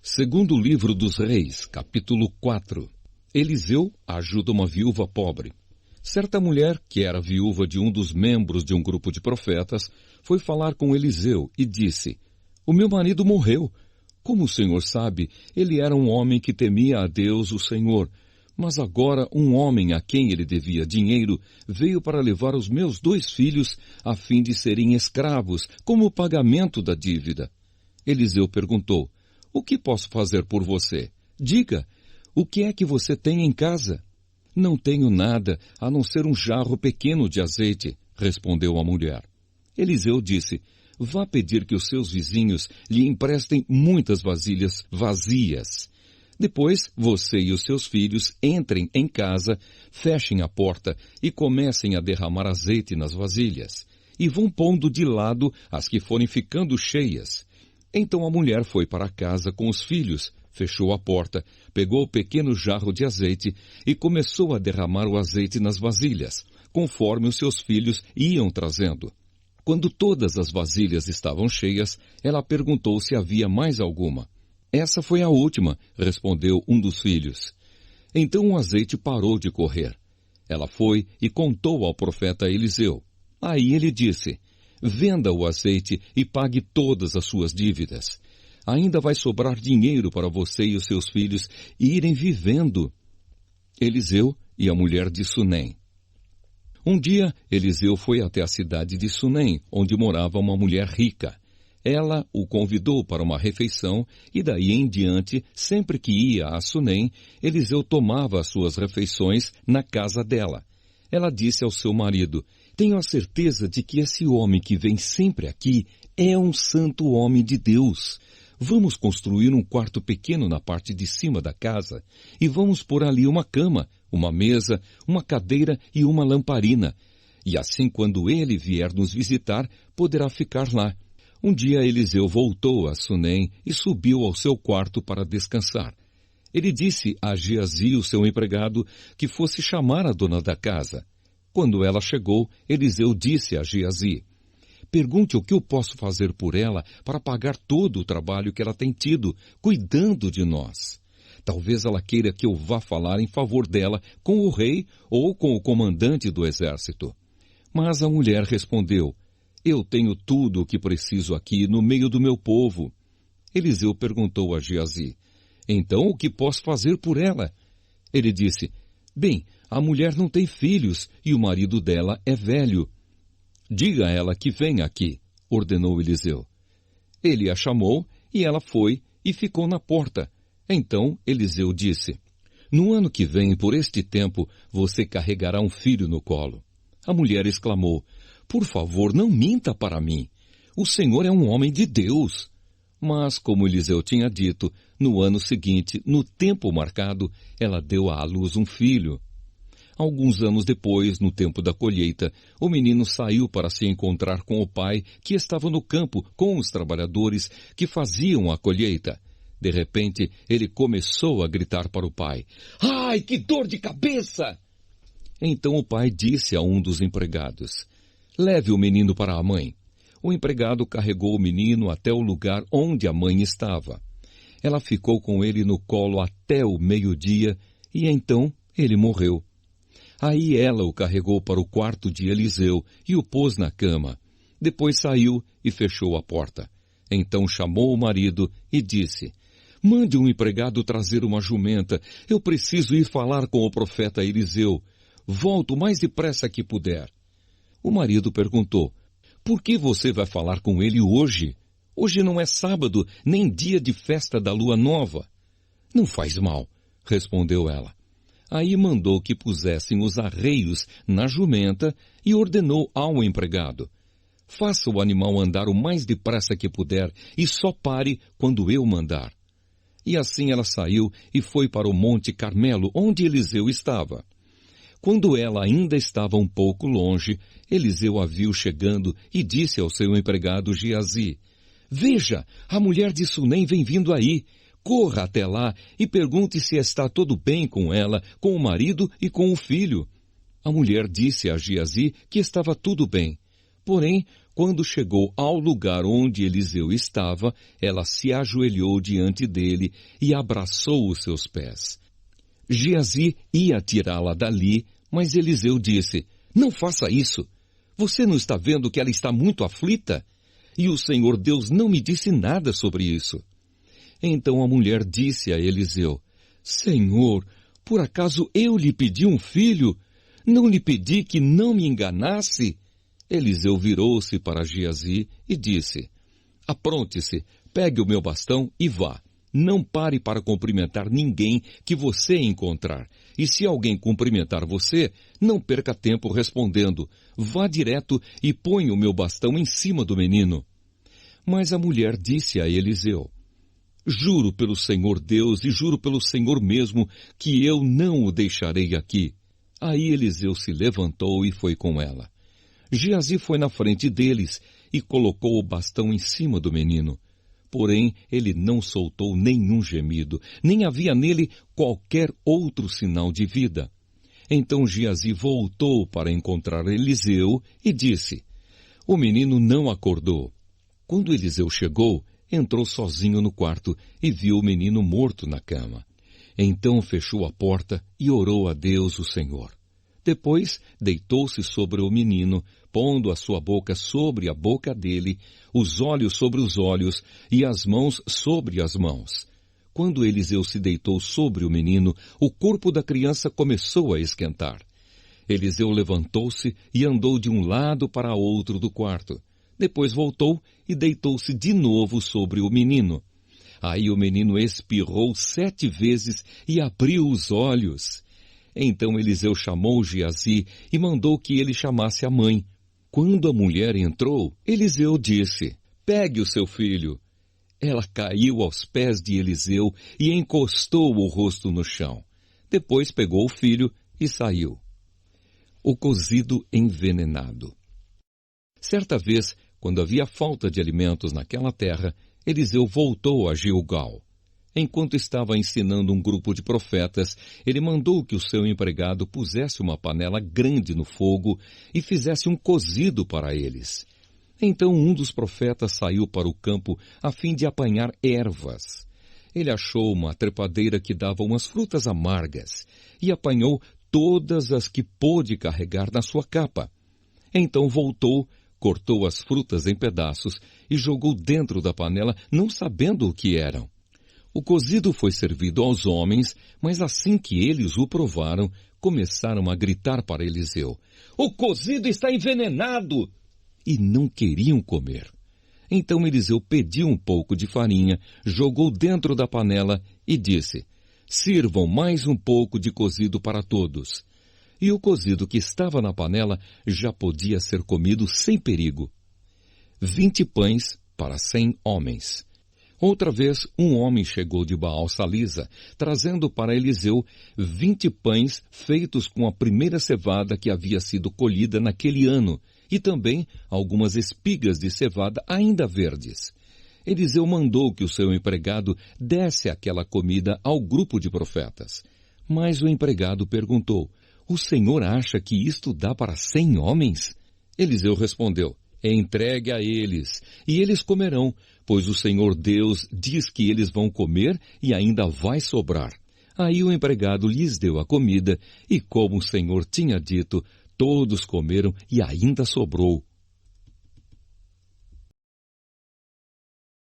Segundo livro dos Reis, capítulo 4. Eliseu ajuda uma viúva pobre. Certa mulher, que era viúva de um dos membros de um grupo de profetas, foi falar com Eliseu e disse: "O meu marido morreu. Como o senhor sabe, ele era um homem que temia a Deus, o Senhor. Mas agora um homem a quem ele devia dinheiro veio para levar os meus 2 filhos a fim de serem escravos, como pagamento da dívida." Eliseu perguntou: "O que posso fazer por você? Diga, o que é que você tem em casa?" "Não tenho nada, a não ser um jarro pequeno de azeite", respondeu a mulher. Eliseu disse: "Vá pedir que os seus vizinhos lhe emprestem muitas vasilhas vazias. Depois, você e os seus filhos entrem em casa, fechem a porta e comecem a derramar azeite nas vasilhas. E vão pondo de lado as que forem ficando cheias." Então a mulher foi para casa com os filhos, fechou a porta, pegou o pequeno jarro de azeite e começou a derramar o azeite nas vasilhas, conforme os seus filhos iam trazendo. Quando todas as vasilhas estavam cheias, ela perguntou se havia mais alguma. "Essa foi a última", respondeu um dos filhos. Então o azeite parou de correr. Ela foi e contou ao profeta Eliseu. Aí ele disse: "Venda o azeite e pague todas as suas dívidas. Ainda vai sobrar dinheiro para você e os seus filhos irem vivendo." Eliseu e a mulher de Sunem. Um dia, Eliseu foi até a cidade de Sunem, onde morava uma mulher rica. Ela o convidou para uma refeição e daí em diante, sempre que ia a Sunem, Eliseu tomava as suas refeições na casa dela. Ela disse ao seu marido: "Tenho a certeza de que esse homem que vem sempre aqui é um santo homem de Deus. Vamos construir um quarto pequeno na parte de cima da casa e vamos pôr ali uma cama, uma mesa, uma cadeira e uma lamparina. E assim, quando ele vier nos visitar, poderá ficar lá." Um dia Eliseu voltou a Sunem e subiu ao seu quarto para descansar. Ele disse a Geazi, o seu empregado, que fosse chamar a dona da casa. Quando ela chegou, Eliseu disse a Geazi: "Pergunte o que eu posso fazer por ela para pagar todo o trabalho que ela tem tido, cuidando de nós. Talvez ela queira que eu vá falar em favor dela com o rei ou com o comandante do exército." Mas a mulher respondeu: "Eu tenho tudo o que preciso aqui no meio do meu povo." Eliseu perguntou a Geazi: "Então o que posso fazer por ela?" Ele disse: "Bem, a mulher não tem filhos e o marido dela é velho." "Diga a ela que venha aqui", ordenou Eliseu. Ele a chamou e ela foi e ficou na porta. Então Eliseu disse: "No ano que vem, por este tempo, você carregará um filho no colo." A mulher exclamou: "Por favor, não minta para mim. O Senhor é um homem de Deus." Mas, como Eliseu tinha dito, no ano seguinte, no tempo marcado, ela deu à luz um filho. Alguns anos depois, no tempo da colheita, o menino saiu para se encontrar com o pai, que estava no campo com os trabalhadores que faziam a colheita. De repente, ele começou a gritar para o pai: "Ai, que dor de cabeça!" Então o pai disse a um dos empregados: "Leve o menino para a mãe." O empregado carregou o menino até o lugar onde a mãe estava. Ela ficou com ele no colo até o meio-dia e então ele morreu. Aí ela o carregou para o quarto de Eliseu e o pôs na cama. Depois saiu e fechou a porta. Então chamou o marido e disse: "Mande um empregado trazer uma jumenta. Eu preciso ir falar com o profeta Eliseu. Volto o mais depressa que puder." O marido perguntou: "Por que você vai falar com ele hoje? Hoje não é sábado, nem dia de festa da lua nova." "Não faz mal", respondeu ela. Aí mandou que pusessem os arreios na jumenta e ordenou ao empregado: "Faça o animal andar o mais depressa que puder e só pare quando eu mandar." E assim ela saiu e foi para o Monte Carmelo, onde Eliseu estava. Quando ela ainda estava um pouco longe, Eliseu a viu chegando e disse ao seu empregado Geazi: "Veja, a mulher de Sunem vem vindo aí. Corra até lá e pergunte se está tudo bem com ela, com o marido e com o filho." A mulher disse a Geazi que estava tudo bem. Porém, Quando chegou ao lugar onde Eliseu estava, ela se ajoelhou diante dele e abraçou os seus pés. Geazi ia tirá-la dali, mas Eliseu disse: "Não faça isso. Você não está vendo que ela está muito aflita? E o Senhor Deus não me disse nada sobre isso." Então a mulher disse a Eliseu: "Senhor, por acaso eu lhe pedi um filho? Não lhe pedi que não me enganasse?" Eliseu virou-se para Geazi e disse: "Apronte-se, pegue o meu bastão e vá. Não pare para cumprimentar ninguém que você encontrar. E se alguém cumprimentar você, não perca tempo respondendo. Vá direto e ponha o meu bastão em cima do menino." Mas a mulher disse a Eliseu: "Juro pelo Senhor Deus e juro pelo Senhor mesmo que eu não o deixarei aqui." Aí Eliseu se levantou e foi com ela. Geazi foi na frente deles e colocou o bastão em cima do menino. Porém, ele não soltou nenhum gemido, nem havia nele qualquer outro sinal de vida. Então Geazi voltou para encontrar Eliseu e disse: "O menino não acordou." Quando Eliseu chegou, entrou sozinho no quarto e viu o menino morto na cama. Então fechou a porta e orou a Deus, o Senhor. Depois deitou-se sobre o menino, pondo a sua boca sobre a boca dele, os olhos sobre os olhos e as mãos sobre as mãos. Quando Eliseu se deitou sobre o menino, o corpo da criança começou a esquentar. Eliseu levantou-se e andou de um lado para outro do quarto. Depois voltou e deitou-se de novo sobre o menino. Aí o menino espirrou 7 vezes e abriu os olhos. Então Eliseu chamou Geazi e mandou que ele chamasse a mãe. Quando a mulher entrou, Eliseu disse: "Pegue o seu filho." Ela caiu aos pés de Eliseu e encostou o rosto no chão. Depois pegou o filho e saiu. O cozido envenenado. Certa vez, quando havia falta de alimentos naquela terra, Eliseu voltou a Gilgal. Enquanto estava ensinando um grupo de profetas, ele mandou que o seu empregado pusesse uma panela grande no fogo e fizesse um cozido para eles. Então um dos profetas saiu para o campo a fim de apanhar ervas. Ele achou uma trepadeira que dava umas frutas amargas e apanhou todas as que pôde carregar na sua capa. Então voltou, cortou as frutas em pedaços e jogou dentro da panela, não sabendo o que eram. O cozido foi servido aos homens, mas assim que eles o provaram, começaram a gritar para Eliseu: "O cozido está envenenado!" E não queriam comer. Então Eliseu pediu um pouco de farinha, jogou dentro da panela e disse: "Sirvam mais um pouco de cozido para todos." E o cozido que estava na panela já podia ser comido sem perigo. 20 pães para 100 homens. Outra vez, um homem chegou de Baal-Salisa, trazendo para Eliseu 20 pães feitos com a primeira cevada que havia sido colhida naquele ano, e também algumas espigas de cevada ainda verdes. Eliseu mandou que o seu empregado desse aquela comida ao grupo de profetas. Mas o empregado perguntou: "O senhor acha que isto dá para 100 homens?" Eliseu respondeu: "Entregue a eles, e eles comerão, pois o Senhor Deus diz que eles vão comer e ainda vai sobrar." Aí o empregado lhes deu a comida, e como o Senhor tinha dito, todos comeram e ainda sobrou.